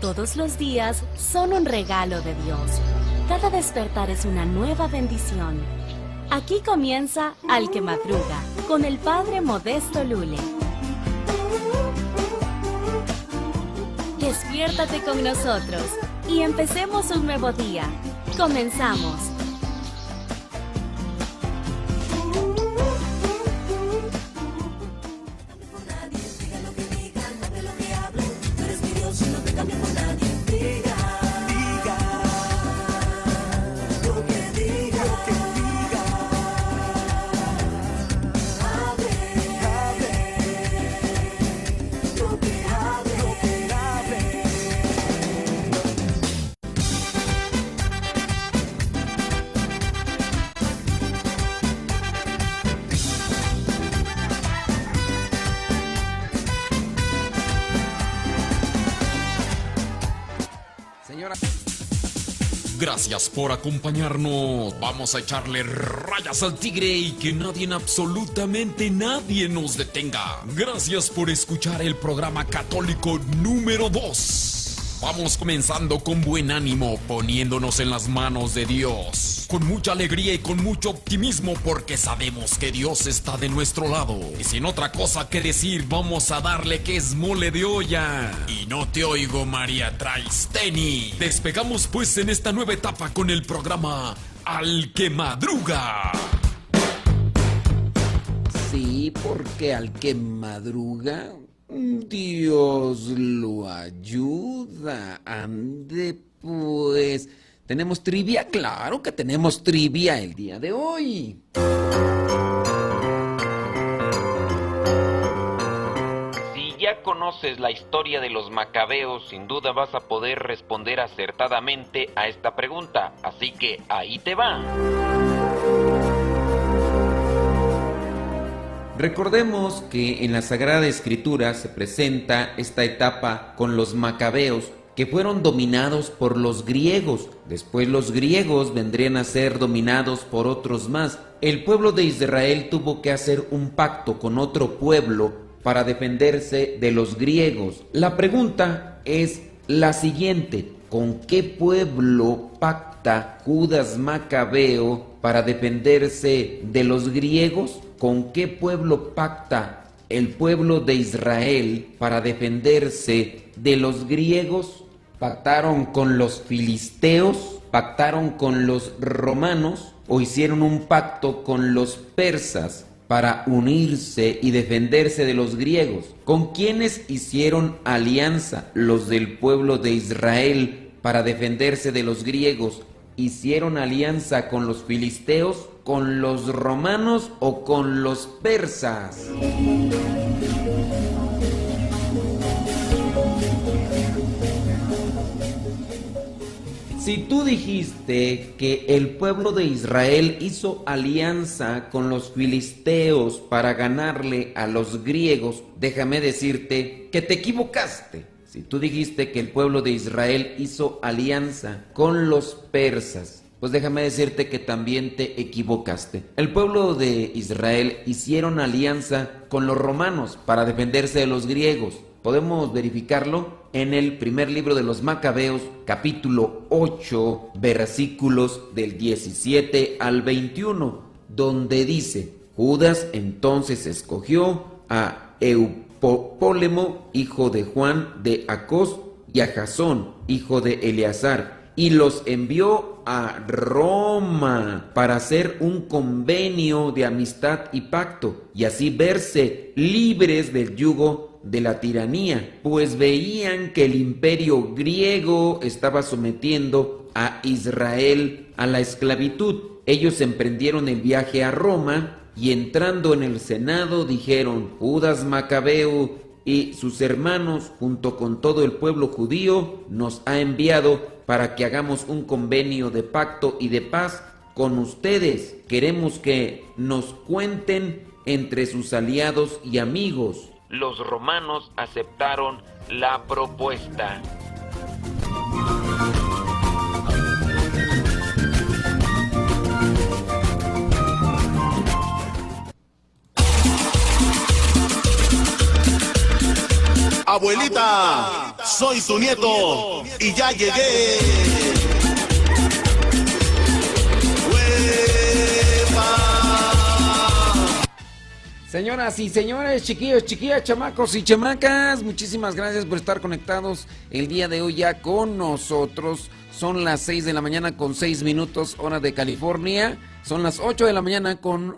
Todos los días son un regalo de Dios. Cada despertar es una nueva bendición. Aquí comienza Al que Madruga, con el Padre Modesto Lule. Despiértate con nosotros y empecemos un nuevo día. Comenzamos. Gracias por acompañarnos. Vamos a echarle rayas al tigre y que nadie, absolutamente nadie nos detenga. Gracias por escuchar el programa católico número 2. Vamos comenzando con buen ánimo, poniéndonos en las manos de Dios. Con mucha alegría y con mucho optimismo porque sabemos que Dios está de nuestro lado. Y sin otra cosa que decir, vamos a darle que es mole de olla. Y no te oigo, María Traisteni. Despegamos pues en esta nueva etapa con el programa Al que Madruga. Sí, porque al que madruga, Dios lo ayuda. Ande pues. ¿Tenemos trivia? Claro que tenemos trivia el día de hoy. Si ya conoces la historia de los macabeos, sin duda vas a poder responder acertadamente a esta pregunta. Así que ahí te va. Recordemos que en la Sagrada Escritura se presenta esta etapa con los macabeos, que fueron dominados por los griegos. Después los griegos vendrían a ser dominados por otros más. El pueblo de Israel tuvo que hacer un pacto con otro pueblo para defenderse de los griegos. La pregunta es la siguiente: ¿con qué pueblo pacta Judas Macabeo para defenderse de los griegos? ¿Con qué pueblo pacta el pueblo de Israel para defenderse de los griegos? ¿Pactaron con los filisteos? ¿Pactaron con los romanos? ¿O hicieron un pacto con los persas para unirse y defenderse de los griegos? ¿Con quiénes hicieron alianza los del pueblo de Israel para defenderse de los griegos? ¿Hicieron alianza con los filisteos, con los romanos o con los persas? Si tú dijiste que el pueblo de Israel hizo alianza con los filisteos para ganarle a los griegos, déjame decirte que te equivocaste. Si tú dijiste que el pueblo de Israel hizo alianza con los persas, pues déjame decirte que también te equivocaste. El pueblo de Israel hicieron alianza con los romanos para defenderse de los griegos. Podemos verificarlo en el primer libro de los Macabeos, capítulo 8, versículos del 17 al 21, donde dice: Judas entonces escogió a Eupólemo, hijo de Juan de Acos, y a Jasón, hijo de Eleazar, y los envió a Roma para hacer un convenio de amistad y pacto, y así verse libres del yugo de la tiranía, pues veían que el imperio griego estaba sometiendo a Israel a la esclavitud. Ellos emprendieron el viaje a Roma y entrando en el Senado dijeron: Judas Macabeo y sus hermanos, junto con todo el pueblo judío, nos ha enviado para que hagamos un convenio de pacto y de paz con ustedes. Queremos que nos cuenten entre sus aliados y amigos. Los romanos aceptaron la propuesta. Abuelita, soy tu nieto y ya llegué. Señoras y señores, chiquillos, chiquillas, chamacos y chamacas, muchísimas gracias por estar conectados el día de hoy ya con nosotros. Son las 6 de la mañana con 6 minutos, hora de California. Son las 8 de la mañana con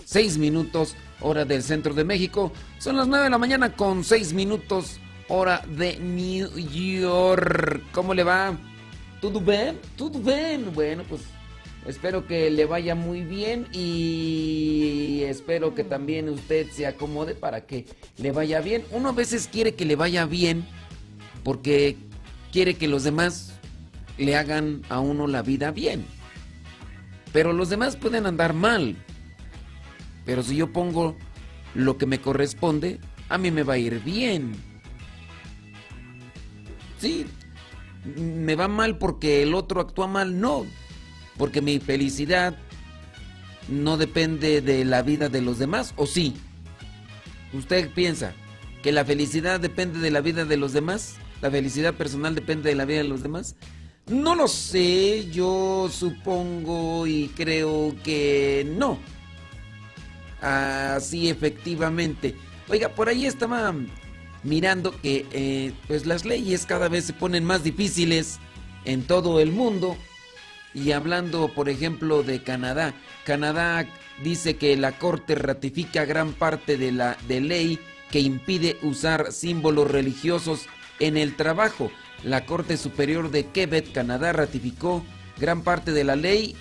6 minutos, hora del centro de México. Son las 9 de la mañana con 6 minutos, hora de New York. ¿Cómo le va? ¿Todo bien? ¿Todo bien? Bueno, pues espero que le vaya muy bien y espero que también usted se acomode para que le vaya bien. Uno a veces quiere que le vaya bien porque quiere que los demás le hagan a uno la vida bien. Pero los demás pueden andar mal. Pero si yo pongo lo que me corresponde, a mí me va a ir bien. Sí, me va mal porque el otro actúa mal, no. Porque mi felicidad no depende de la vida de los demás, ¿o sí? ¿Usted piensa que la felicidad depende de la vida de los demás? ¿La felicidad personal depende de la vida de los demás? No lo sé, yo supongo y creo que no. Así efectivamente. Oiga, por ahí estaba mirando que pues las leyes cada vez se ponen más difíciles en todo el mundo. Y hablando, por ejemplo, de Canadá. Canadá dice que la Corte ratifica gran parte de la ley que impide usar símbolos religiosos en el trabajo. La Corte Superior de Quebec, Canadá, ratificó gran parte de la ley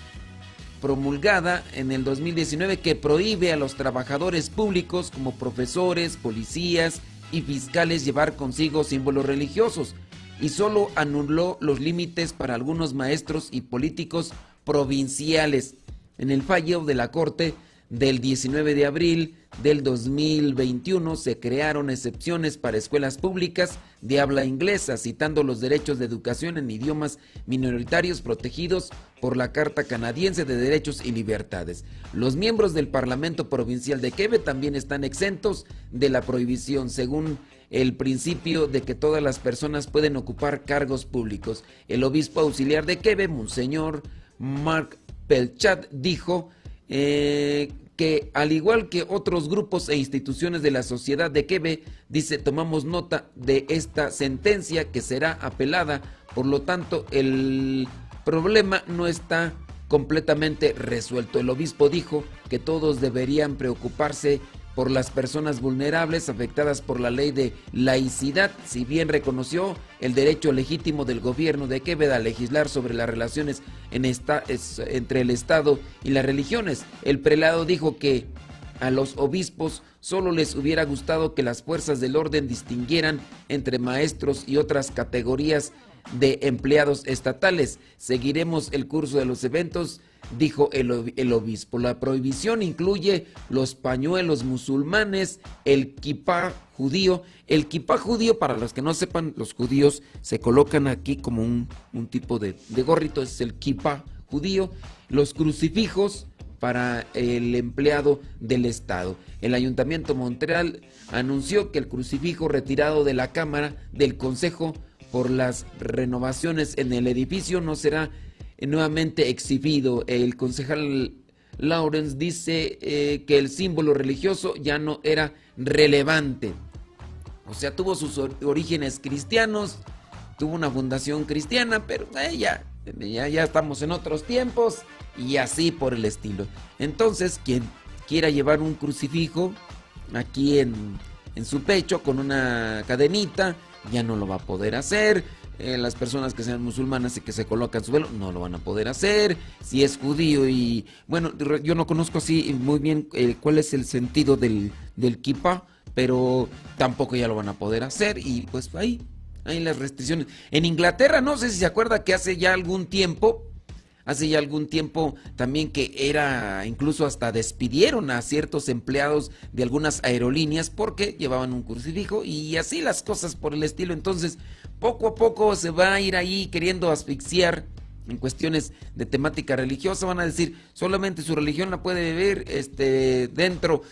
promulgada en el 2019 que prohíbe a los trabajadores públicos como profesores, policías y fiscales llevar consigo símbolos religiosos, y solo anuló los límites para algunos maestros y políticos provinciales. En el fallo de la Corte del 19 de abril del 2021 se crearon excepciones para escuelas públicas de habla inglesa, citando los derechos de educación en idiomas minoritarios protegidos por la Carta Canadiense de Derechos y Libertades. Los miembros del Parlamento Provincial de Quebec también están exentos de la prohibición, según el principio de que todas las personas pueden ocupar cargos públicos. El obispo auxiliar de Quebec, Monseñor Marc Pelchat, dijo que al igual que otros grupos e instituciones de la sociedad de Quebec, dice, tomamos nota de esta sentencia que será apelada, por lo tanto el problema no está completamente resuelto. El obispo dijo que todos deberían preocuparse por las personas vulnerables afectadas por la ley de laicidad, si bien reconoció el derecho legítimo del gobierno de Quebec a legislar sobre las relaciones entre el Estado y las religiones. El prelado dijo que a los obispos solo les hubiera gustado que las fuerzas del orden distinguieran entre maestros y otras categorías de empleados estatales. Seguiremos el curso de los eventos, dijo el obispo. La prohibición incluye los pañuelos musulmanes, el kipá judío. El kipá judío, para los que no sepan, los judíos se colocan aquí como un tipo de gorrito, es el kipá judío. Los crucifijos para el empleado del Estado. El Ayuntamiento de Montreal anunció que el crucifijo retirado de la Cámara del Consejo por las renovaciones en el edificio no será nuevamente exhibido. El concejal Lawrence dice que el símbolo religioso ya no era relevante. O sea, tuvo sus orígenes cristianos, tuvo una fundación cristiana, pero ya estamos en otros tiempos y así por el estilo. Entonces, quien quiera llevar un crucifijo aquí en su pecho con una cadenita, ya no lo va a poder hacer. Las personas que sean musulmanas y que se colocan su velo no lo van a poder hacer. Si es judío y bueno, yo no conozco así muy bien cuál es el sentido del kipá, pero tampoco ya lo van a poder hacer. Y pues ahí las restricciones. En Inglaterra, no sé si se acuerda que hace ya algún tiempo también que era, incluso hasta despidieron a ciertos empleados de algunas aerolíneas porque llevaban un crucifijo y así las cosas por el estilo. Entonces, poco a poco se va a ir ahí queriendo asfixiar en cuestiones de temática religiosa. Van a decir, solamente su religión la puede ver dentro.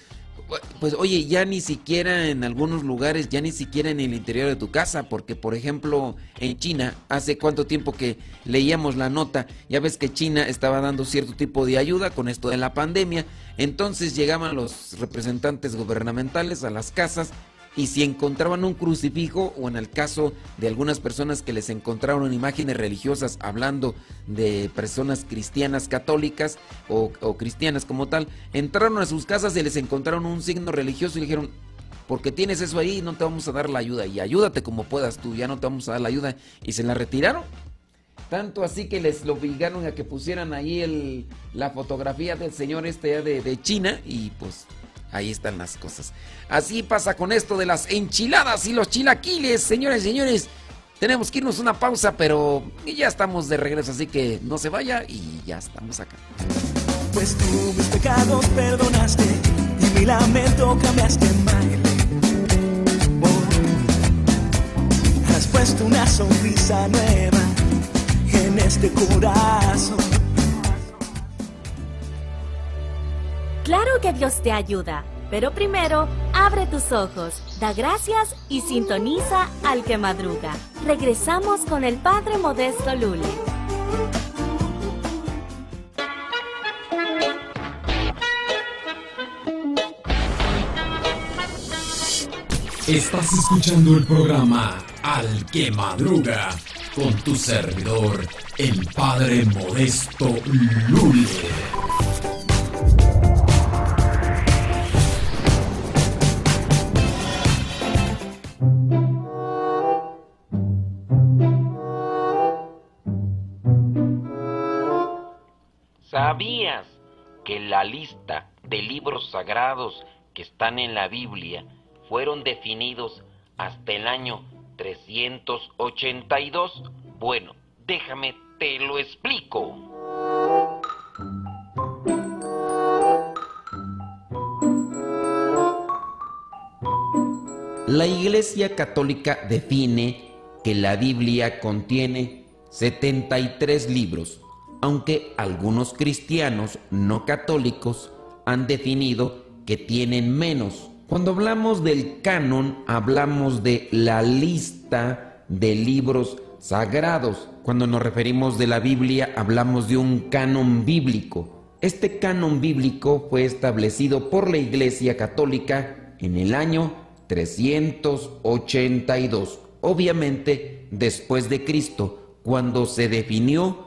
Pues oye, ya ni siquiera en algunos lugares, ya ni siquiera en el interior de tu casa, porque por ejemplo en China, hace cuánto tiempo que leíamos la nota, ya ves que China estaba dando cierto tipo de ayuda con esto de la pandemia, entonces llegaban los representantes gubernamentales a las casas y si encontraban un crucifijo, o en el caso de algunas personas que les encontraron imágenes religiosas hablando de personas cristianas católicas o cristianas como tal, entraron a sus casas y les encontraron un signo religioso y dijeron, porque tienes eso ahí, no te vamos a dar la ayuda, y ayúdate como puedas tú, ya no te vamos a dar la ayuda, y se la retiraron. Tanto así que les obligaron a que pusieran ahí la fotografía del señor de China, y pues ahí están las cosas. Así pasa con esto de las enchiladas y los chilaquiles, señores y señores. Tenemos que irnos una pausa, pero ya estamos de regreso, así que no se vaya y ya estamos acá. Pues tú mis pecados perdonaste y mi lamento cambiaste en baile. Oh, has puesto una sonrisa nueva en este corazón. Claro que Dios te ayuda, pero primero abre tus ojos, da gracias y sintoniza al que madruga. Regresamos con el Padre Modesto Lule. Estás escuchando el programa Al que Madruga con tu servidor, el Padre Modesto Lule. ¿Sabías que la lista de libros sagrados que están en la Biblia fueron definidos hasta el año 382? Bueno, déjame te lo explico. La Iglesia Católica define que la Biblia contiene 73 libros, aunque algunos cristianos no católicos han definido que tienen menos. Cuando hablamos del canon, hablamos de la lista de libros sagrados. Cuando nos referimos de la Biblia, hablamos de un canon bíblico. Este canon bíblico fue establecido por la Iglesia Católica en el año 382, obviamente después de Cristo, cuando se definió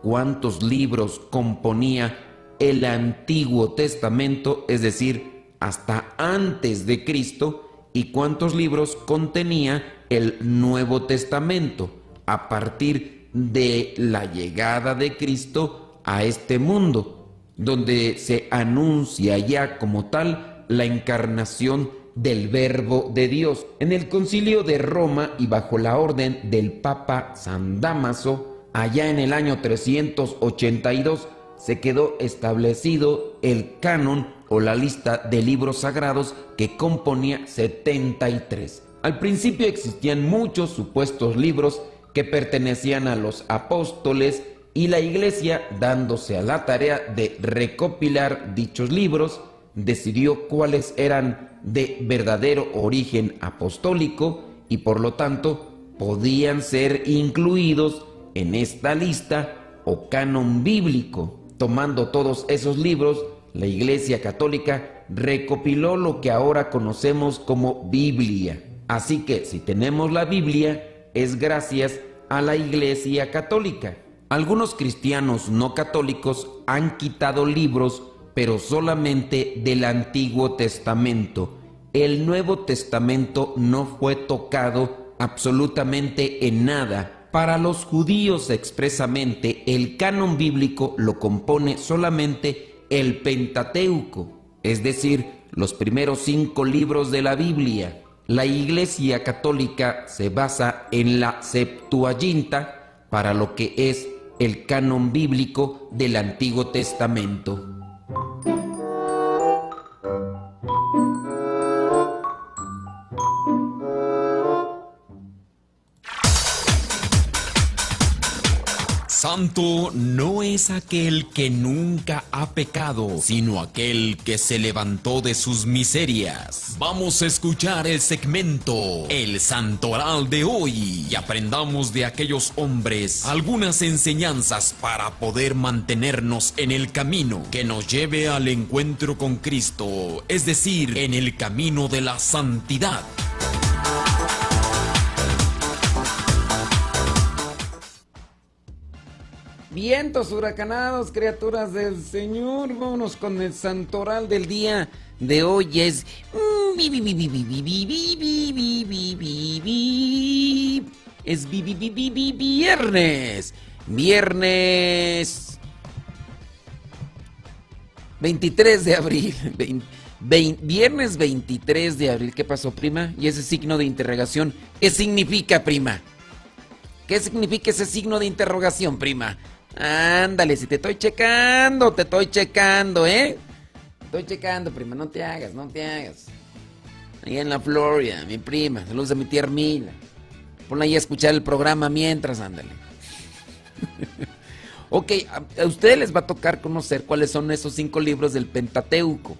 cuántos libros componía el Antiguo Testamento, es decir, hasta antes de Cristo, y cuántos libros contenía el Nuevo Testamento a partir de la llegada de Cristo a este mundo, donde se anuncia ya como tal la encarnación del Verbo de Dios. En el Concilio de Roma y bajo la orden del Papa San Dámaso, allá en el año 382, se quedó establecido el canon o la lista de libros sagrados que componía 73. Al principio existían muchos supuestos libros que pertenecían a los apóstoles y la Iglesia, dándose a la tarea de recopilar dichos libros, decidió cuáles eran de verdadero origen apostólico y por lo tanto podían ser incluidos en esta lista o canon bíblico. Tomando todos esos libros, la Iglesia Católica recopiló lo que ahora conocemos como Biblia. Así que si tenemos la Biblia, es gracias a la Iglesia Católica. Algunos cristianos no católicos han quitado libros, pero solamente del Antiguo Testamento. El Nuevo Testamento no fue tocado absolutamente en nada. Para los judíos expresamente, el canon bíblico lo compone solamente el Pentateuco, es decir, los primeros 5 libros de la Biblia. La Iglesia Católica se basa en la Septuaginta para lo que es el canon bíblico del Antiguo Testamento. Santo no es aquel que nunca ha pecado, sino aquel que se levantó de sus miserias. Vamos a escuchar el segmento El Santoral de hoy y aprendamos de aquellos hombres algunas enseñanzas para poder mantenernos en el camino que nos lleve al encuentro con Cristo, es decir, en el camino de la santidad. Vientos huracanados, criaturas del Señor, vámonos con el santoral del día de hoy. Es viernes 23 de abril. Viernes 23 de abril. ¿Qué pasó, prima? Y ese signo de interrogación, ¿qué significa, prima? ¿Qué significa ese signo de interrogación, prima? Ándale, si te estoy checando, ¿eh? Estoy checando, prima, no te hagas. Ahí en la Florida, mi prima, saludos a mi tía Hermila. Ponla ahí a escuchar el programa mientras, ándale. Ok, a ustedes les va a tocar conocer cuáles son esos 5 libros del Pentateuco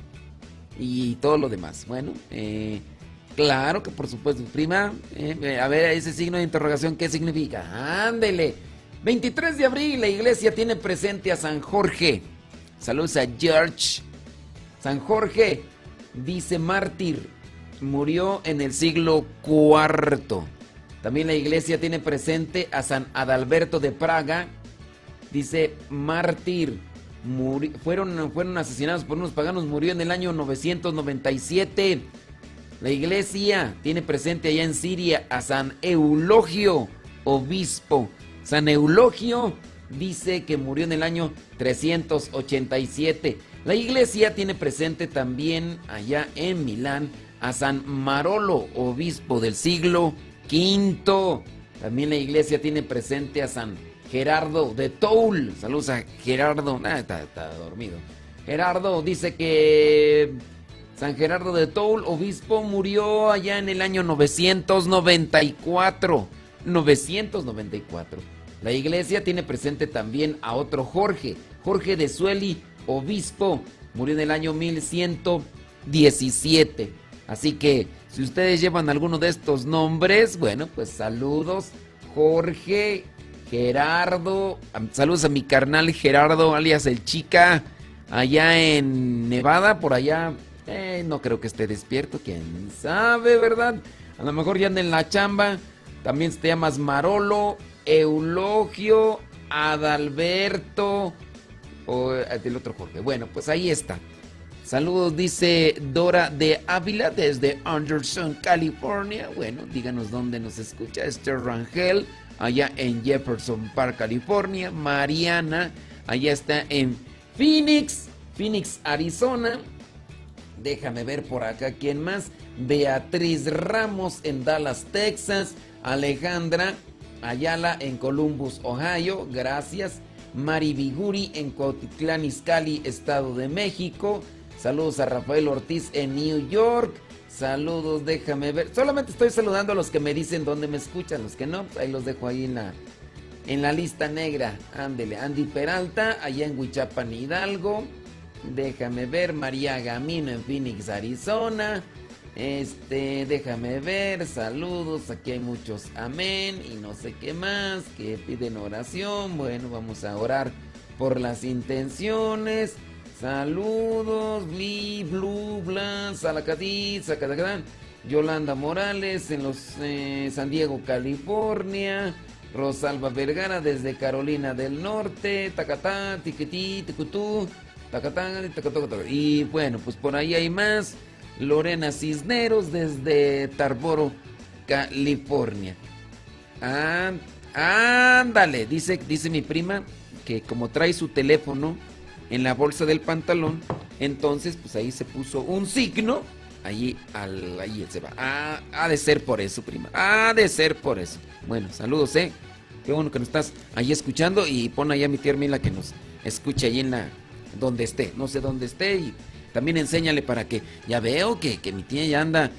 y todo lo demás. Bueno, claro que por supuesto, prima. A ver, ese signo de interrogación, ¿qué significa? Ándele. 23 de abril, la iglesia tiene presente a San Jorge. Saludos a George. San Jorge, dice mártir, murió en el siglo IV. También la iglesia tiene presente a San Adalberto de Praga. Dice mártir, fueron asesinados por unos paganos, murió en el año 997. La iglesia tiene presente allá en Siria a San Eulogio, obispo. San Eulogio dice que murió en el año 387. La iglesia tiene presente también allá en Milán a San Marolo, obispo del siglo V. También la iglesia tiene presente a San Gerardo de Toul. Saludos a Gerardo. Está dormido. Gerardo dice que San Gerardo de Toul, obispo, murió allá en el año 994. 994. La iglesia tiene presente también a otro Jorge. Jorge de Sueli, obispo, murió en el año 1117. Así que si ustedes llevan alguno de estos nombres, bueno, pues saludos, Jorge, Gerardo. Saludos a mi carnal Gerardo, alias el Chica, allá en Nevada, por allá. No creo que esté despierto, quién sabe, ¿verdad? A lo mejor ya anda en la chamba. También te llamas Marolo, Eulogio, Adalberto o el otro Jorge. Bueno, pues ahí está. Saludos, dice Dora de Ávila desde Anderson, California. Bueno, díganos dónde nos escucha. Esther Rangel, allá en Jefferson Park, California. Mariana, allá está en Phoenix, Arizona. Déjame ver por acá quién más. Beatriz Ramos en Dallas, Texas. Alejandra Ayala en Columbus, Ohio. Gracias. Mari Biguri en Cuautitlán Izcalli, Estado de México. Saludos a Rafael Ortiz en New York. Saludos, déjame ver. Solamente estoy saludando a los que me dicen dónde me escuchan. Los que no, pues ahí los dejo ahí en la lista negra. Ándele. Andy Peralta, allá en Huichapan, Hidalgo. Déjame ver. María Gamino en Phoenix, Arizona. Déjame ver. Saludos. Aquí hay muchos amén y no sé qué más que piden oración. Bueno, vamos a orar por las intenciones. Saludos. Bli, blu, bla, salacadí, sacadacadán. Yolanda Morales en los San Diego, California. Rosalba Vergara desde Carolina del Norte. Tacatá, tiquití, ticutú. Tacatá, tacatá. Y bueno, pues por ahí hay más. Lorena Cisneros desde Tarboro, California. Ándale, dice mi prima que como trae su teléfono en la bolsa del pantalón, entonces pues ahí se puso un signo, ahí se va. Ha de ser por eso, prima. Ha de ser por eso. Bueno, saludos, qué bueno que nos estás ahí escuchando y pon allá a mi tía Hermila que nos escuche ahí donde esté, no sé dónde esté, y también enséñale para que, ya veo que mi tía ya anda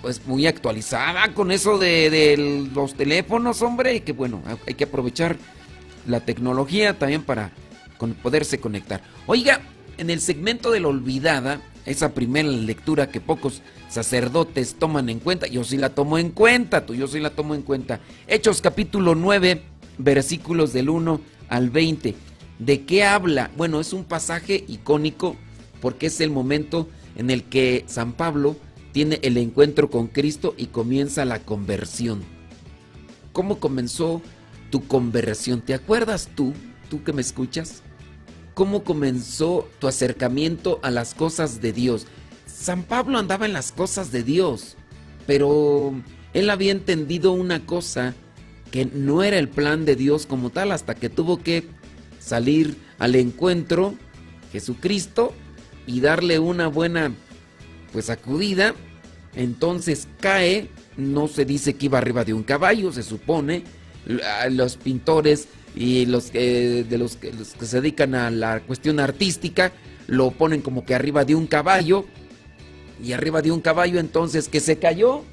pues muy actualizada con eso de los teléfonos, hombre, y que bueno, hay que aprovechar la tecnología también para poderse conectar. Oiga, en el segmento de la olvidada, esa primera lectura que pocos sacerdotes toman en cuenta, yo sí la tomo en cuenta, yo sí la tomo en cuenta. Hechos capítulo 9, versículos del 1 al 20. ¿De qué habla? Bueno, es un pasaje icónico porque es el momento en el que San Pablo tiene el encuentro con Cristo y comienza la conversión. ¿Cómo comenzó tu conversión? ¿Te acuerdas tú que me escuchas? ¿Cómo comenzó tu acercamiento a las cosas de Dios? San Pablo andaba en las cosas de Dios, pero él había entendido una cosa, que no era el plan de Dios como tal, hasta que tuvo que salir al encuentro Jesucristo y darle una buena sacudida. Entonces cae, no se dice que iba arriba de un caballo, se supone. Los pintores y los que se dedican a la cuestión artística lo ponen como que arriba de un caballo, y arriba de un caballo entonces que se cayó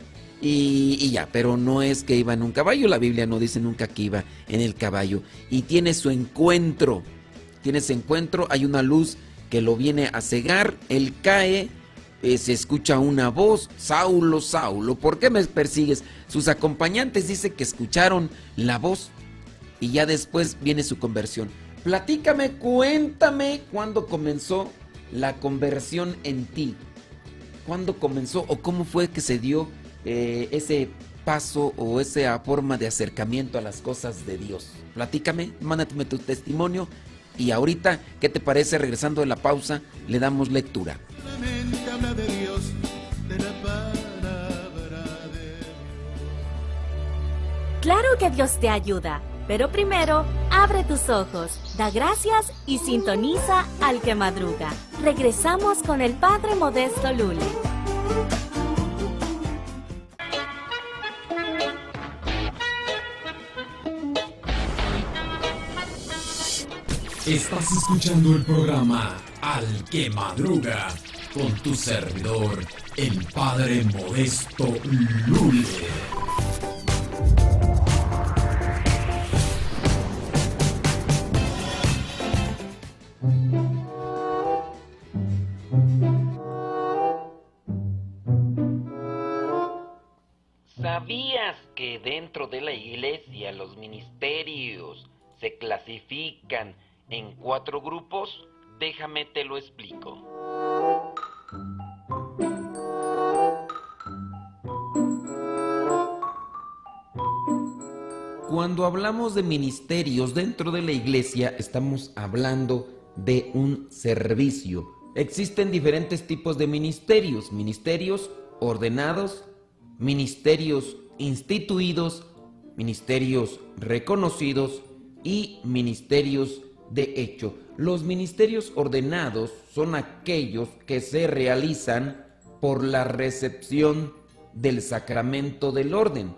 y ya, pero no es que iba en un caballo, la Biblia no dice nunca que iba en el caballo, y tiene ese encuentro, hay una luz que lo viene a cegar, él cae, se escucha una voz: Saulo, Saulo, ¿por qué me persigues? Sus acompañantes dice que escucharon la voz y ya después viene su conversión. Platícame, cuéntame cuándo comenzó la conversión en ti. ¿Cuándo comenzó o cómo fue que se dio ese paso o esa forma de acercamiento a las cosas de Dios? Platícame, mándame tu testimonio y ahorita, ¿qué te parece? Regresando de la pausa, le damos lectura. Habla de Dios, de la palabra de... Claro que Dios te ayuda, pero primero, abre tus ojos, da gracias y sintoniza al que madruga. Regresamos con el Padre Modesto Lule. Estás escuchando el programa Al que Madruga con tu servidor, el Padre Modesto Lule. ¿Sabías que dentro de la iglesia los ministerios se clasifican en 4 grupos? Déjame te lo explico. Cuando hablamos de ministerios dentro de la iglesia, estamos hablando de un servicio. Existen diferentes tipos de ministerios: ministerios ordenados, ministerios instituidos, ministerios reconocidos y ministerios de hecho. Los ministerios ordenados son aquellos que se realizan por la recepción del sacramento del orden.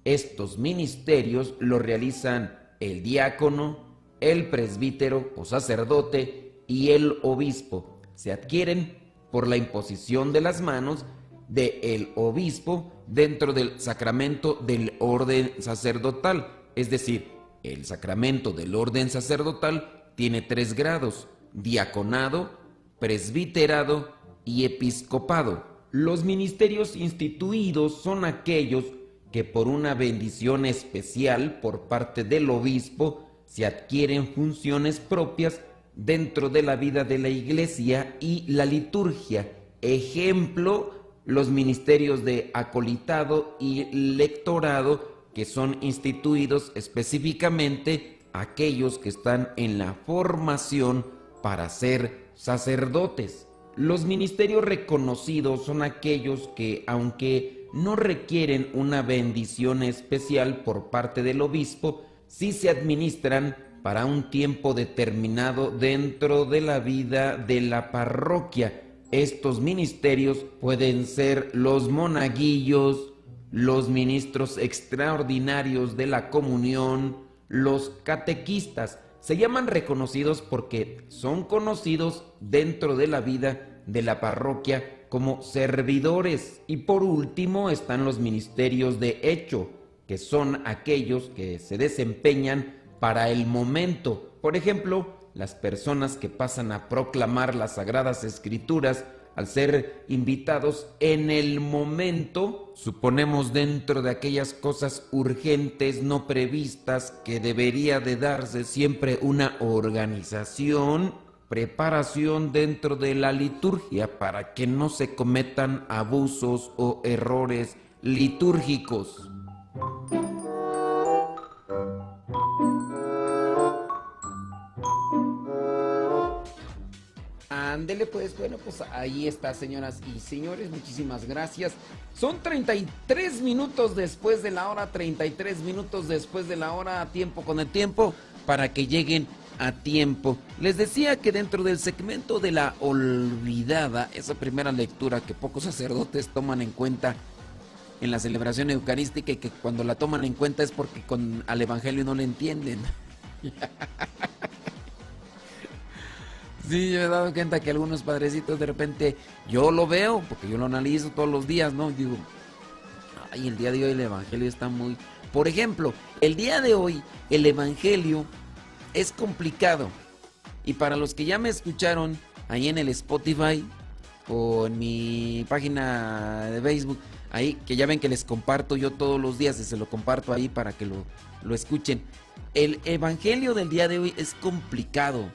Estos ministerios los realizan el diácono, el presbítero o sacerdote y el obispo. Se adquieren por la imposición de las manos del obispo dentro del sacramento del orden sacerdotal. Es decir, el sacramento del orden sacerdotal tiene 3 grados: diaconado, presbiterado y episcopado. Los ministerios instituidos son aquellos que por una bendición especial por parte del obispo se adquieren funciones propias dentro de la vida de la iglesia y la liturgia. Ejemplo, los ministerios de acolitado y lectorado, que son instituidos específicamente aquellos que están en la formación para ser sacerdotes. Los ministerios reconocidos son aquellos que, aunque no requieren una bendición especial por parte del obispo, sí se administran para un tiempo determinado dentro de la vida de la parroquia. Estos ministerios pueden ser los monaguillos, los ministros extraordinarios de la comunión, los catequistas. Se llaman reconocidos porque son conocidos dentro de la vida de la parroquia como servidores. Y por último están los ministerios de hecho, que son aquellos que se desempeñan para el momento. Por ejemplo, las personas que pasan a proclamar las Sagradas Escrituras, al ser invitados en el momento, suponemos dentro de aquellas cosas urgentes, no previstas, que debería de darse siempre una organización, preparación dentro de la liturgia para que no se cometan abusos o errores litúrgicos. Ándele pues, bueno, pues ahí está, señoras y señores, muchísimas gracias. Son 33 minutos después de la hora, 33 minutos después de la hora, a tiempo con el tiempo, para que lleguen a tiempo. Les decía que dentro del segmento de la olvidada, esa primera lectura que pocos sacerdotes toman en cuenta en la celebración eucarística, y que cuando la toman en cuenta es porque al evangelio no le entienden. Sí, yo he dado cuenta que algunos padrecitos de repente, yo lo veo, porque yo lo analizo todos los días, ¿no? Y digo, ay, el día de hoy el evangelio está muy... Por ejemplo, el día de hoy el evangelio es complicado. Y para los que ya me escucharon ahí en el Spotify o en mi página de Facebook, ahí que ya ven que les comparto yo todos los días y se lo comparto ahí para que lo escuchen. El evangelio del día de hoy es complicado.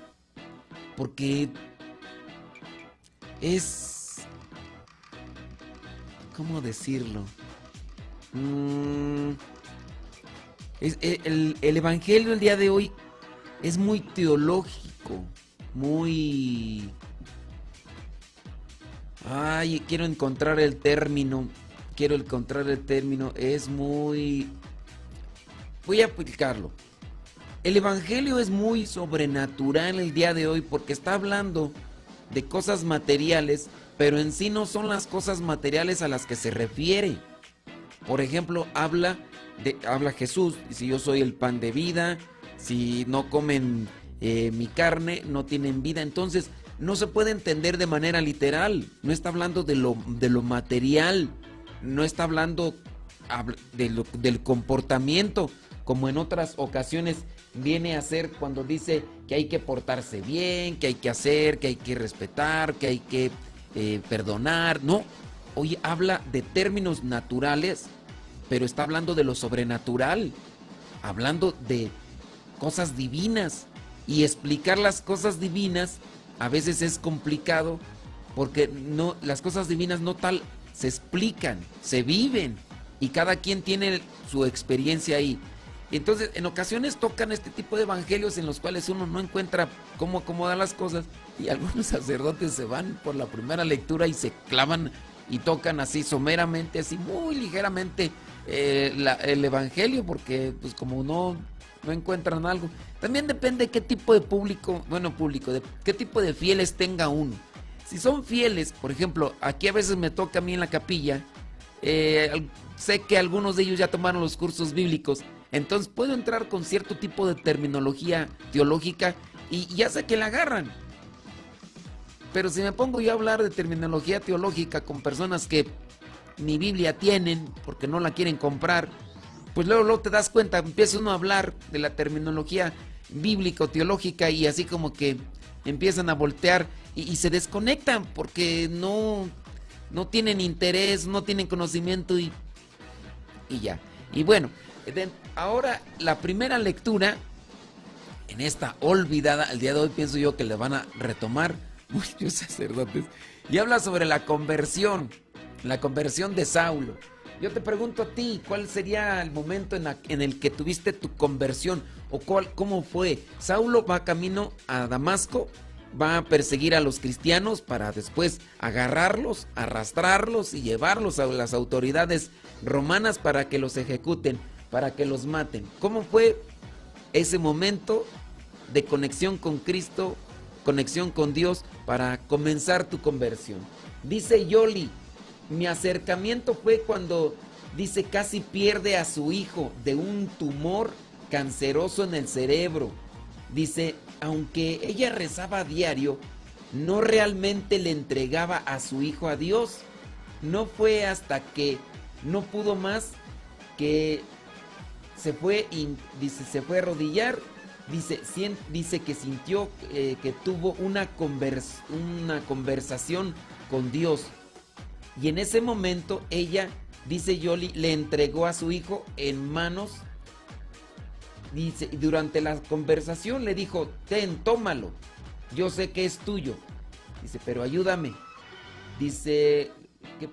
Porque es... ¿Cómo decirlo? El evangelio el día de hoy es muy teológico, muy... Ay, quiero encontrar el término, es muy... Voy a aplicarlo. El evangelio es muy sobrenatural el día de hoy porque está hablando de cosas materiales, pero en sí no son las cosas materiales a las que se refiere. Por ejemplo, habla Jesús, dice: yo soy el pan de vida, si no comen mi carne no tienen vida. Entonces no se puede entender de manera literal, no está hablando de lo material, no está hablando del comportamiento, como en otras ocasiones viene a ser cuando dice que hay que portarse bien, que hay que hacer, que hay que respetar, que hay que perdonar. No, hoy habla de términos naturales, pero está hablando de lo sobrenatural, hablando de cosas divinas. Y explicar las cosas divinas a veces es complicado porque no, las cosas divinas no tal se explican, se viven y cada quien tiene su experiencia ahí. Entonces, en ocasiones tocan este tipo de evangelios en los cuales uno no encuentra cómo acomodar las cosas y algunos sacerdotes se van por la primera lectura y se clavan y tocan así someramente, así muy ligeramente el evangelio, porque pues como no encuentran algo. También depende de qué tipo de de qué tipo de fieles tenga uno. Si son fieles, por ejemplo, aquí a veces me toca a mí en la capilla, sé que algunos de ellos ya tomaron los cursos bíblicos. Entonces puedo entrar con cierto tipo de terminología teológica y ya sé que la agarran. Pero si me pongo yo a hablar de terminología teológica con personas que ni Biblia tienen porque no la quieren comprar, pues luego te das cuenta, empieza uno a hablar de la terminología bíblico-teológica y así como que empiezan a voltear y se desconectan porque no tienen interés, no tienen conocimiento y ya. Y bueno, ahora la primera lectura en esta olvidada, el día de hoy pienso yo que le van a retomar muchos sacerdotes y habla sobre la conversión de Saulo. Yo te pregunto a ti, ¿cuál sería el momento en el que tuviste tu conversión? ¿O cómo fue? Saulo va camino a Damasco, va a perseguir a los cristianos para después agarrarlos, arrastrarlos y llevarlos a las autoridades romanas para que los ejecuten, para que los maten. ¿Cómo fue ese momento de conexión con Cristo, conexión con Dios para comenzar tu conversión? Dice Yoli, mi acercamiento fue cuando, dice, casi pierde a su hijo de un tumor canceroso en el cerebro. Dice, aunque ella rezaba a diario, no realmente le entregaba a su hijo a Dios. No fue hasta que no pudo más que se fue y dice, se fue a arrodillar. Dice que sintió que tuvo una conversación con Dios. Y en ese momento ella, dice Yoli, le entregó a su hijo en manos. Dice, y durante la conversación le dijo, ten, tómalo, yo sé que es tuyo. Dice, pero ayúdame. Dice, que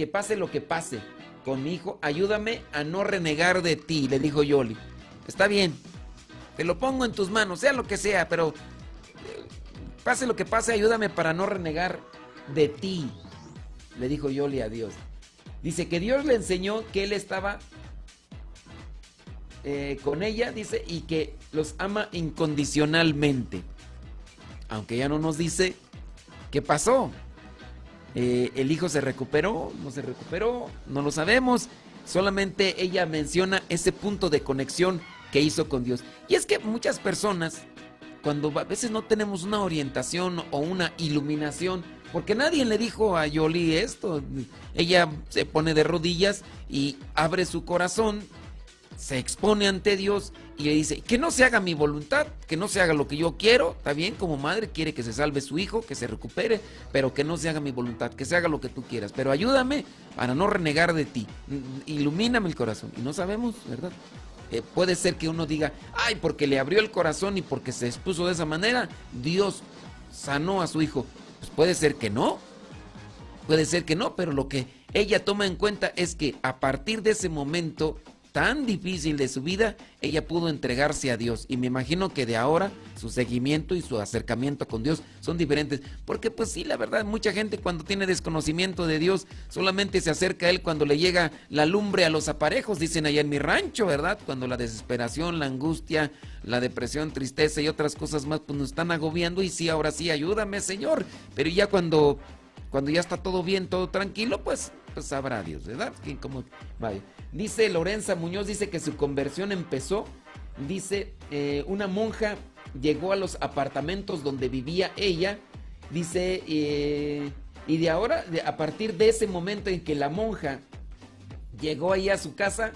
pase lo que pase con mi hijo, ayúdame a no renegar de ti, le dijo Yoli. Está bien, te lo pongo en tus manos, sea lo que sea, pero pase lo que pase, ayúdame para no renegar de ti, le dijo Yoli a Dios. Dice que Dios le enseñó que él estaba con ella, dice, y que los ama incondicionalmente. Aunque ella no nos dice qué pasó. El hijo se recuperó, no se recuperó, no lo sabemos. Solamente ella menciona ese punto de conexión que hizo con Dios. Y es que muchas personas, cuando a veces no tenemos una orientación o una iluminación, porque nadie le dijo a Yoli esto, ella se pone de rodillas y abre su corazón, se expone ante Dios y le dice, que no se haga mi voluntad, que no se haga lo que yo quiero. Está bien, como madre quiere que se salve su hijo, que se recupere, pero que no se haga mi voluntad, que se haga lo que tú quieras, pero ayúdame para no renegar de ti, ilumíname el corazón. Y no sabemos, ¿verdad? Puede ser que uno diga, ay, porque le abrió el corazón y porque se expuso de esa manera, Dios sanó a su hijo. Pues puede ser que no, pero lo que ella toma en cuenta es que a partir de ese momento tan difícil de su vida, ella pudo entregarse a Dios. Y me imagino que de ahora su seguimiento y su acercamiento con Dios son diferentes. Porque pues sí, la verdad, mucha gente cuando tiene desconocimiento de Dios solamente se acerca a Él cuando le llega la lumbre a los aparejos, dicen allá en mi rancho, ¿verdad? Cuando la desesperación, la angustia, la depresión, tristeza y otras cosas más pues nos están agobiando y sí, ahora sí, ayúdame, Señor. Pero ya cuando ya está todo bien, todo tranquilo, pues sabrá Dios, ¿verdad? ¿Cómo? Vaya. Dice Lorenza Muñoz, dice que su conversión empezó, dice, una monja llegó a los apartamentos donde vivía ella, dice, y de ahora, a partir de ese momento en que la monja llegó ahí a su casa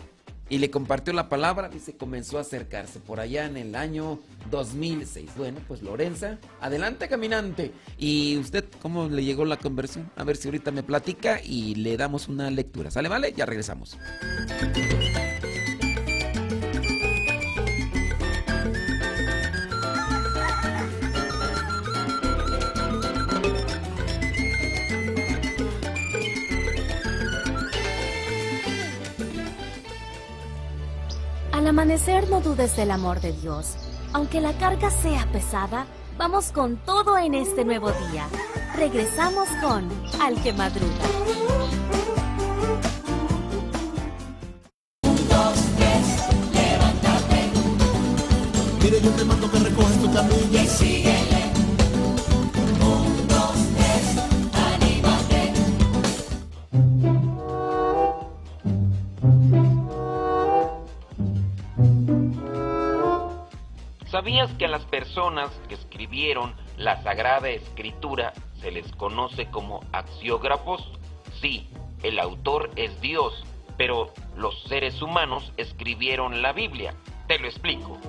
y le compartió la palabra, dice, comenzó a acercarse por allá en el año 2006. Bueno, pues Lorenza, adelante caminante. ¿Y usted cómo le llegó la conversión? A ver si ahorita me platica y le damos una lectura. ¿Sale, vale? Ya regresamos. Al amanecer no dudes del amor de Dios. Aunque la carga sea pesada, vamos con todo en este nuevo día. Regresamos con Al que Madruga. 1, 2, 3, levántate. Mire, yo te mando que recojas tu camilla y síguele. 1, 2, 3, anímate. ¿Sabías que a las personas que escribieron la Sagrada Escritura se les conoce como axiógrafos? Sí, el autor es Dios, pero los seres humanos escribieron la Biblia. Te lo explico.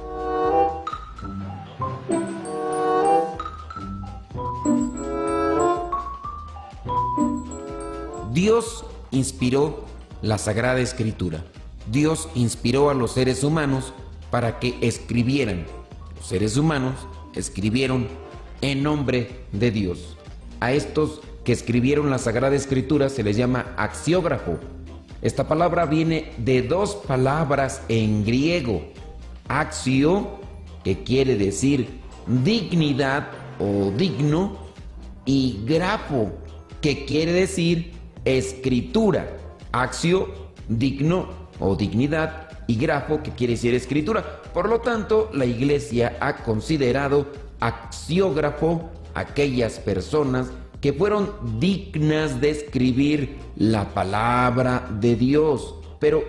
Dios inspiró la Sagrada Escritura. Dios inspiró a los seres humanos para que escribieran. Los seres humanos escribieron en nombre de Dios. A estos que escribieron la Sagrada Escritura se les llama axiógrafo. Esta palabra viene de dos palabras en griego. Axio, que quiere decir dignidad o digno, y grafo, que quiere decir escritura. Axio, digno o dignidad, y grafo, que quiere decir escritura. Por lo tanto, la Iglesia ha considerado axiógrafo aquellas personas que fueron dignas de escribir la palabra de Dios. Pero,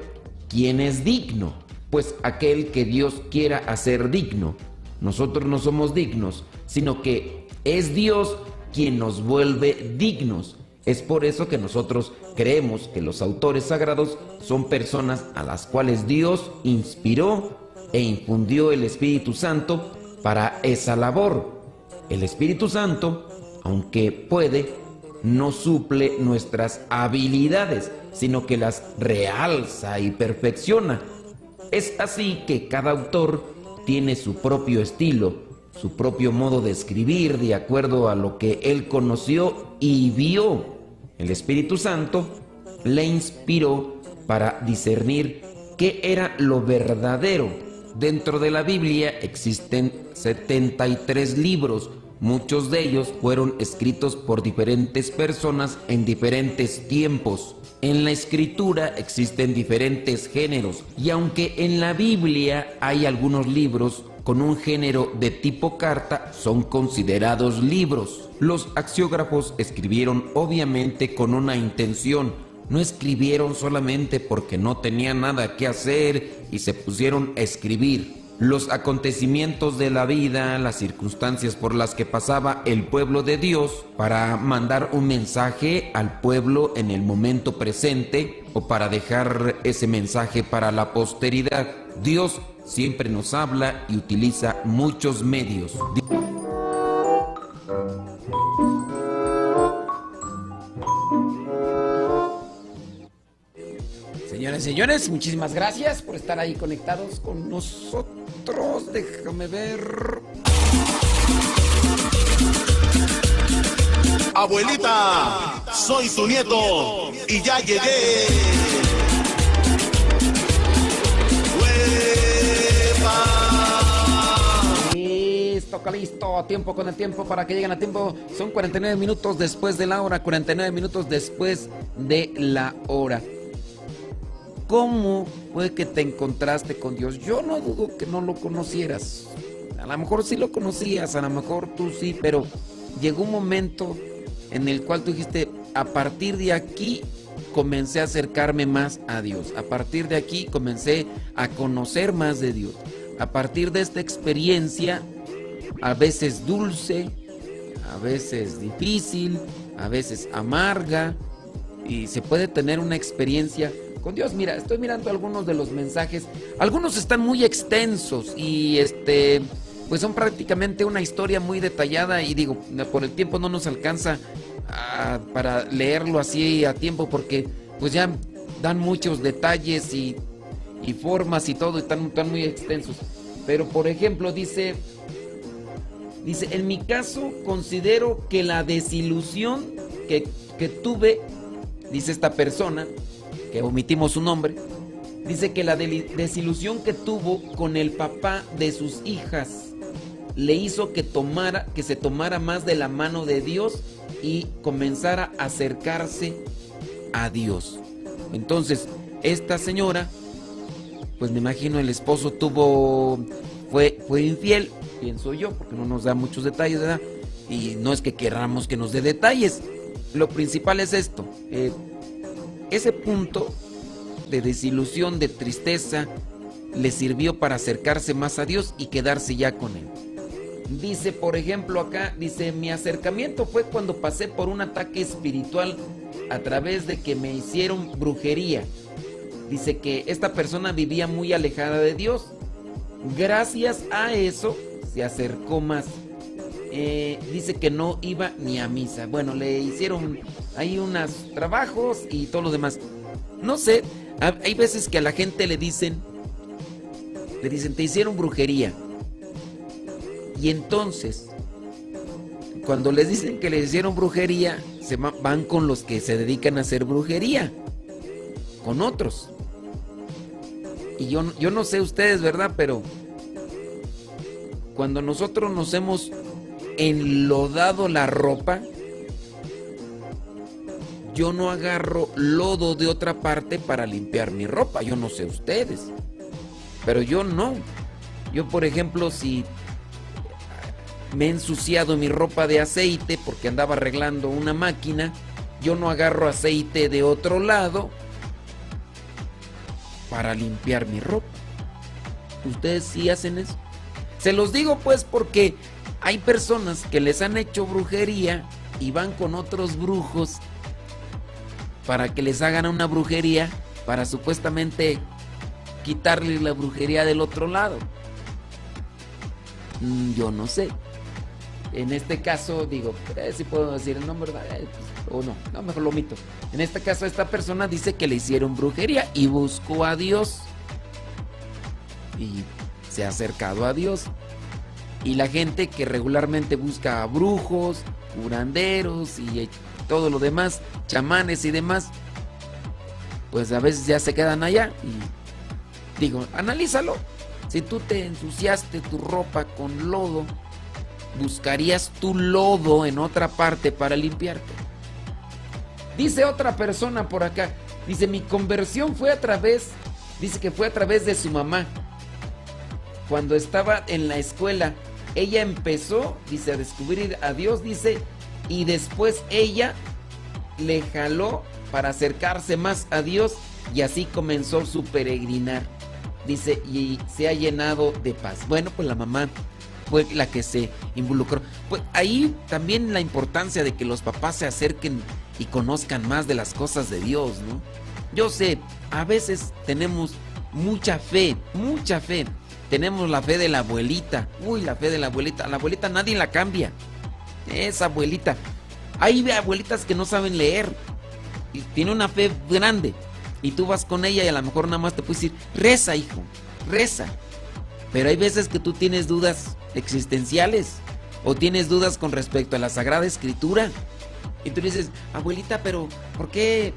¿quién es digno? Pues aquel que Dios quiera hacer digno. Nosotros no somos dignos, sino que es Dios quien nos vuelve dignos. Es por eso que nosotros creemos que los autores sagrados son personas a las cuales Dios inspiró e infundió el Espíritu Santo para esa labor. El Espíritu Santo, aunque puede, no suple nuestras habilidades, sino que las realza y perfecciona. Es así que cada autor tiene su propio estilo, su propio modo de escribir de acuerdo a lo que él conoció y vio. El Espíritu Santo le inspiró para discernir qué era lo verdadero. Dentro de la Biblia existen 73 libros. Muchos de ellos fueron escritos por diferentes personas en diferentes tiempos. En la escritura existen diferentes géneros, y aunque en la Biblia hay algunos libros con un género de tipo carta, son considerados libros. Los axiógrafos escribieron obviamente con una intención. No escribieron solamente porque no tenían nada que hacer y se pusieron a escribir. Los acontecimientos de la vida, las circunstancias por las que pasaba el pueblo de Dios para mandar un mensaje al pueblo en el momento presente o para dejar ese mensaje para la posteridad. Dios siempre nos habla y utiliza muchos medios. Señoras y señores, muchísimas gracias por estar ahí conectados con nosotros. Déjame ver. Abuelita, soy tu nieto y ya llegué. Listo, listo, tiempo con el tiempo para que lleguen a tiempo. Son 49 minutos después de la hora, 49 minutos después de la hora. ¿Cómo fue que te encontraste con Dios? Yo no dudo que no lo conocieras. A lo mejor sí lo conocías, a lo mejor tú sí, pero llegó un momento en el cual tú dijiste, a partir de aquí comencé a acercarme más a Dios. A partir de aquí comencé a conocer más de Dios. A partir de esta experiencia, a veces dulce, a veces difícil, a veces amarga, y se puede tener una experiencia con Dios. Mira, estoy mirando algunos de los mensajes. Algunos están muy extensos y pues son prácticamente una historia muy detallada, y digo, por el tiempo no nos alcanza para leerlo así a tiempo, porque pues ya dan muchos detalles y formas y todo, y están muy extensos. Pero por ejemplo dice, en mi caso considero que la desilusión que tuve, dice esta persona, que omitimos su nombre, dice que la desilusión que tuvo con el papá de sus hijas le hizo que se tomara más de la mano de Dios y comenzara a acercarse a Dios. Entonces, esta señora, pues me imagino el esposo fue infiel, pienso yo, porque no nos da muchos detalles, ¿verdad? Y no es que queramos que nos dé detalles. Lo principal es esto, ese punto de desilusión, de tristeza, le sirvió para acercarse más a Dios y quedarse ya con Él. Dice, por ejemplo, acá, dice, mi acercamiento fue cuando pasé por un ataque espiritual a través de que me hicieron brujería. Dice que esta persona vivía muy alejada de Dios. Gracias a eso se acercó más. Dice que no iba ni a misa. Bueno, le hicieron ahí unos trabajos y todo lo demás. No sé, hay veces que a la gente le dicen, te hicieron brujería. Y entonces, cuando les dicen que les hicieron brujería, se van con los que se dedican a hacer brujería, con otros. Y yo no sé ustedes, ¿verdad? Pero cuando nosotros nos hemos enlodado la ropa, yo no agarro lodo de otra parte para limpiar mi ropa. Yo no sé ustedes, pero yo no. Yo, por ejemplo, si me he ensuciado mi ropa de aceite porque andaba arreglando una máquina, yo no agarro aceite de otro lado para limpiar mi ropa. ¿Ustedes sí hacen eso? Se los digo pues porque hay personas que les han hecho brujería y van con otros brujos para que les hagan una brujería para supuestamente quitarle la brujería del otro lado. Yo no sé. En este caso, digo, si puedo decir el nombre, o no, mejor lo omito. En este caso, esta persona dice que le hicieron brujería y buscó a Dios. Y se ha acercado a Dios. Y la gente que regularmente busca a brujos, curanderos y todo lo demás, chamanes y demás, pues a veces ya se quedan allá. Y digo, analízalo. Si tú te ensuciaste tu ropa con lodo, ¿buscarías tu lodo en otra parte para limpiarte? Dice otra persona por acá, dice, mi conversión fue a través de su mamá. Cuando estaba en la escuela, ella empezó, dice, a descubrir a Dios, dice, y después ella le jaló para acercarse más a Dios y así comenzó su peregrinar. Dice, y se ha llenado de paz. Bueno, pues la mamá fue la que se involucró. Pues ahí también la importancia de que los papás se acerquen y conozcan más de las cosas de Dios, ¿no? Yo sé, a veces tenemos mucha fe. Tenemos la fe de la abuelita. Uy, la fe de la abuelita. La abuelita nadie la cambia. Esa abuelita. Hay abuelitas que no saben leer y tiene una fe grande. Y tú vas con ella y a lo mejor nada más te puede decir, reza, hijo, reza. Pero hay veces que tú tienes dudas existenciales o tienes dudas con respecto a la Sagrada Escritura. Y tú dices, abuelita, pero ¿por qué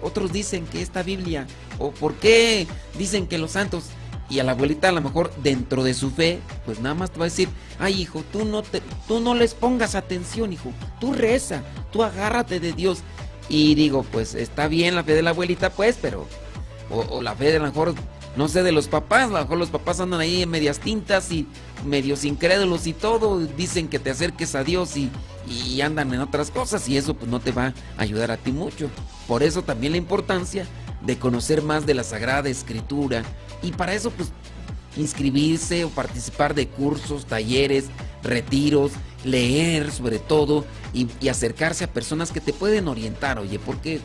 otros dicen que esta Biblia? ¿O por qué dicen que los santos? Y a la abuelita a lo mejor dentro de su fe, pues nada más te va a decir, ay, hijo, tú no les pongas atención, hijo. Tú reza, tú agárrate de Dios. Y digo, pues está bien la fe de la abuelita, pues, pero o la fe de a lo mejor, no sé, de los papás. A lo mejor los papás andan ahí en medias tintas y medios incrédulos y todo. Dicen que te acerques a Dios y andan en otras cosas y eso pues no te va a ayudar a ti mucho. Por eso también la importancia de conocer más de la Sagrada Escritura. Y para eso pues inscribirse o participar de cursos, talleres, retiros, leer sobre todo y acercarse a personas que te pueden orientar, oye, porque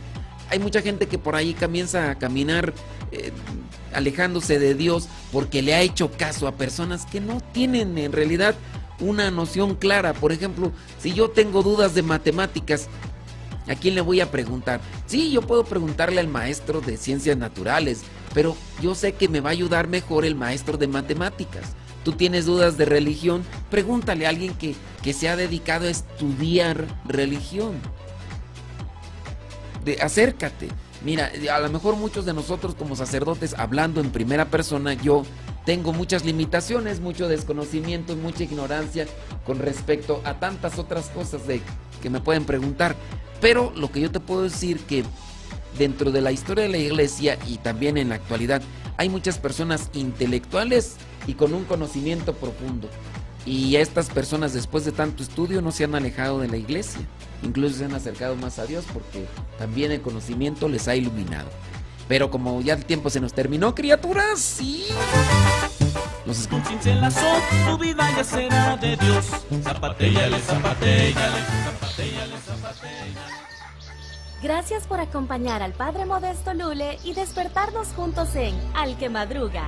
hay mucha gente que por ahí comienza a caminar alejándose de Dios porque le ha hecho caso a personas que no tienen en realidad una noción clara. Por ejemplo, si yo tengo dudas de matemáticas, ¿a quién le voy a preguntar? Sí, yo puedo preguntarle al maestro de ciencias naturales, pero yo sé que me va a ayudar mejor el maestro de matemáticas. Tú tienes dudas de religión, pregúntale a alguien que se ha dedicado a estudiar religión. Acércate. Mira, a lo mejor muchos de nosotros como sacerdotes, hablando en primera persona, yo tengo muchas limitaciones, mucho desconocimiento, mucha ignorancia con respecto a tantas otras cosas que me pueden preguntar. Pero lo que yo te puedo decir que dentro de la historia de la iglesia y también en la actualidad hay muchas personas intelectuales y con un conocimiento profundo. Y estas personas después de tanto estudio no se han alejado de la iglesia. Incluso se han acercado más a Dios porque también el conocimiento les ha iluminado. Pero como ya el tiempo se nos terminó, criaturas, sí. Nos Con cincelazo tu vida ya será de Dios. Zapatéllale, zapatéllale, zapatéllale, zapatéllale. Gracias por acompañar al Padre Modesto Lule y despertarnos juntos en Al que Madruga.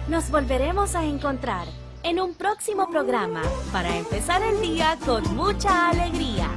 Nos volveremos a encontrar en un próximo programa para empezar el día con mucha alegría.